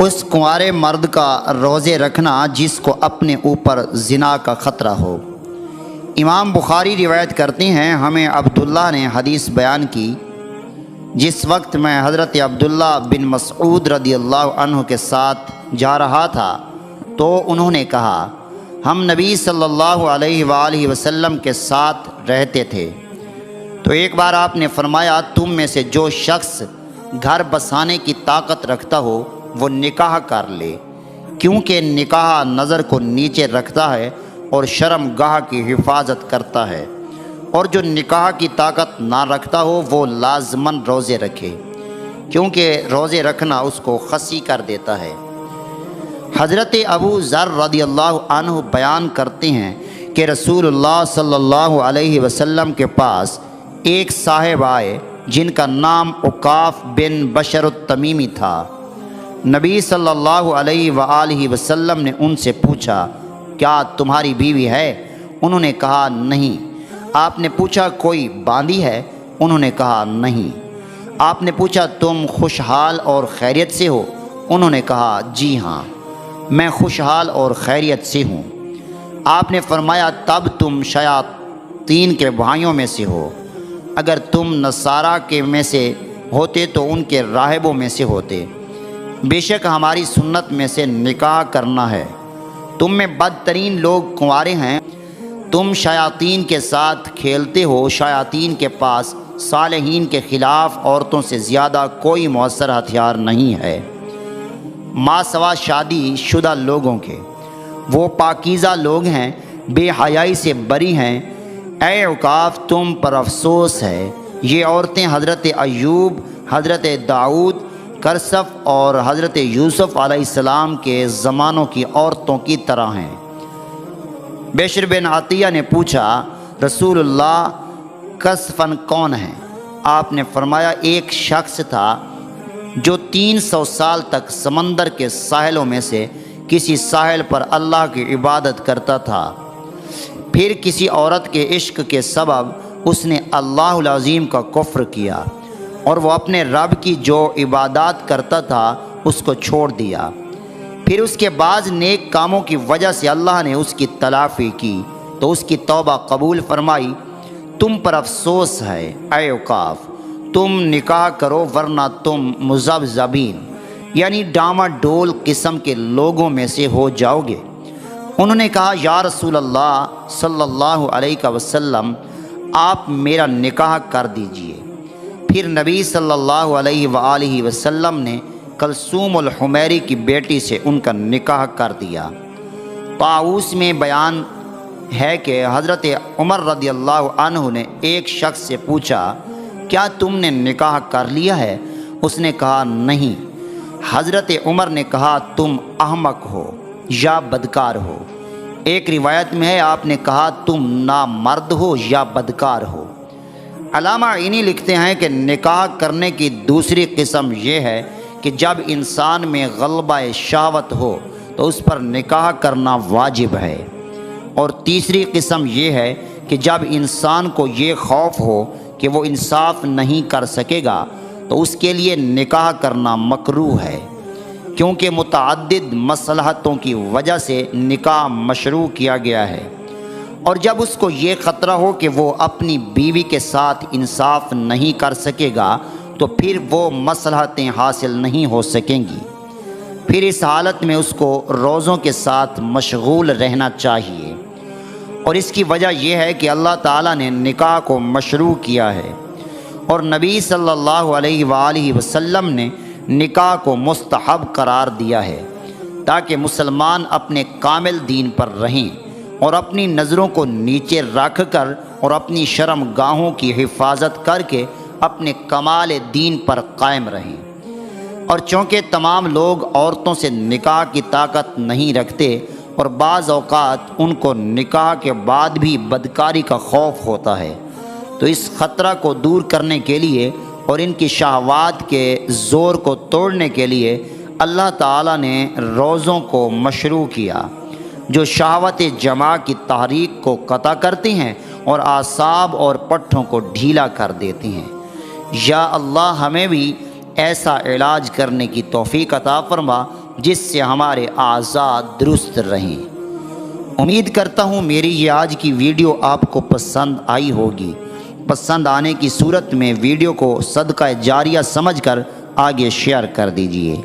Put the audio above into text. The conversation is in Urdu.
اس کنوارے مرد کا روزے رکھنا جس کو اپنے اوپر زنا کا خطرہ ہو۔ امام بخاری روایت کرتے ہیں، ہمیں عبداللہ نے حدیث بیان کی، جس وقت میں حضرت عبداللہ بن مسعود رضی اللہ عنہ کے ساتھ جا رہا تھا تو انہوں نے کہا، ہم نبی صلی اللہ علیہ وآلہ وسلم کے ساتھ رہتے تھے، تو ایک بار آپ نے فرمایا، تم میں سے جو شخص گھر بسانے کی طاقت رکھتا ہو وہ نکاح کر لے، کیونکہ نکاح نظر کو نیچے رکھتا ہے اور شرم گاہ کی حفاظت کرتا ہے، اور جو نکاح کی طاقت نہ رکھتا ہو وہ لازماً روزے رکھے، کیونکہ روزے رکھنا اس کو خسی کر دیتا ہے۔ حضرت ابو ذر رضی اللہ عنہ بیان کرتے ہیں کہ رسول اللہ صلی اللہ علیہ وسلم کے پاس ایک صاحب آئے جن کا نام عکاف بن بشر التمیمی تھا۔ نبی صلی اللہ علیہ وآلہ وسلم نے ان سے پوچھا، کیا تمہاری بیوی ہے؟ انہوں نے کہا نہیں۔ آپ نے پوچھا، کوئی باندھی ہے؟ انہوں نے کہا نہیں۔ آپ نے پوچھا، تم خوشحال اور خیریت سے ہو؟ انہوں نے کہا جی ہاں، میں خوشحال اور خیریت سے ہوں۔ آپ نے فرمایا، تب تم شیاطین کے بھائیوں میں سے ہو، اگر تم نصارہ کے میں سے ہوتے تو ان کے راہبوں میں سے ہوتے۔ بے شک ہماری سنت میں سے نکاح کرنا ہے، تم میں بدترین لوگ کنوارے ہیں، تم شیاطین کے ساتھ کھیلتے ہو، شیاطین کے پاس صالحین کے خلاف عورتوں سے زیادہ کوئی مؤثر ہتھیار نہیں ہے۔ ما سوا شادی شدہ لوگوں کے وہ پاکیزہ لوگ ہیں، بے حیائی سے بری ہیں۔ اے عکاف، تم پر افسوس ہے، یہ عورتیں حضرت ایوب، حضرت داؤد، کرسف اور حضرت یوسف علیہ السلام کے زمانوں کی عورتوں کی طرح ہیں۔ بشر بن عطیہ نے پوچھا، رسول اللہ کسفن کون ہیں؟ آپ نے فرمایا، ایک شخص تھا جو 300 سال تک سمندر کے ساحلوں میں سے کسی ساحل پر اللہ کی عبادت کرتا تھا، پھر کسی عورت کے عشق کے سبب اس نے اللہ العظیم کا کفر کیا اور وہ اپنے رب کی جو عبادات کرتا تھا اس کو چھوڑ دیا، پھر اس کے بعض نیک کاموں کی وجہ سے اللہ نے اس کی تلافی کی تو اس کی توبہ قبول فرمائی۔ تم پر افسوس ہے اے عکاف، تم نکاح کرو ورنہ تم مذبذبین یعنی ڈاما ڈول قسم کے لوگوں میں سے ہو جاؤ گے۔ انہوں نے کہا، یا رسول اللہ صلی اللہ علیہ وسلم، آپ میرا نکاح کر دیجئے۔ پھر نبی صلی اللہ علیہ وآلہ وسلم نے کلثوم الحمیری کی بیٹی سے ان کا نکاح کر دیا۔ طاؤس میں بیان ہے کہ حضرت عمر رضی اللہ عنہ نے ایک شخص سے پوچھا، کیا تم نے نکاح کر لیا ہے؟ اس نے کہا نہیں۔ حضرت عمر نے کہا، تم احمق ہو یا بدکار ہو۔ ایک روایت میں ہے آپ نے کہا، تم نامرد ہو یا بدکار ہو۔ علامہ عینی لکھتے ہیں کہ نکاح کرنے کی دوسری قسم یہ ہے کہ جب انسان میں غلبہ شہوت ہو تو اس پر نکاح کرنا واجب ہے، اور تیسری قسم یہ ہے کہ جب انسان کو یہ خوف ہو کہ وہ انصاف نہیں کر سکے گا تو اس کے لیے نکاح کرنا مکروہ ہے، کیونکہ متعدد مصلحتوں کی وجہ سے نکاح مشروع کیا گیا ہے، اور جب اس کو یہ خطرہ ہو کہ وہ اپنی بیوی کے ساتھ انصاف نہیں کر سکے گا تو پھر وہ مصلحتیں حاصل نہیں ہو سکیں گی، پھر اس حالت میں اس کو روزوں کے ساتھ مشغول رہنا چاہیے، اور اس کی وجہ یہ ہے کہ اللہ تعالیٰ نے نکاح کو مشروع کیا ہے، اور نبی صلی اللہ علیہ وآلہ وسلم نے نکاح کو مستحب قرار دیا ہے تاکہ مسلمان اپنے کامل دین پر رہیں اور اپنی نظروں کو نیچے رکھ کر اور اپنی شرم گاہوں کی حفاظت کر کے اپنے کمال دین پر قائم رہیں۔ اور چونکہ تمام لوگ عورتوں سے نکاح کی طاقت نہیں رکھتے اور بعض اوقات ان کو نکاح کے بعد بھی بدکاری کا خوف ہوتا ہے، تو اس خطرہ کو دور کرنے کے لیے اور ان کی شہوات کے زور کو توڑنے کے لیے اللہ تعالیٰ نے روزوں کو مشروع کیا، جو شہوت جماع کی تحریک کو قطع کرتے ہیں اور اعصاب اور پٹھوں کو ڈھیلا کر دیتے ہیں۔ یا اللہ ہمیں بھی ایسا علاج کرنے کی توفیق عطا فرما جس سے ہمارے اعضاء درست رہیں۔ امید کرتا ہوں میری یہ آج کی ویڈیو آپ کو پسند آئی ہوگی۔ پسند آنے کی صورت میں ویڈیو کو صدقہ جاریہ سمجھ کر آگے شیئر کر دیجیے۔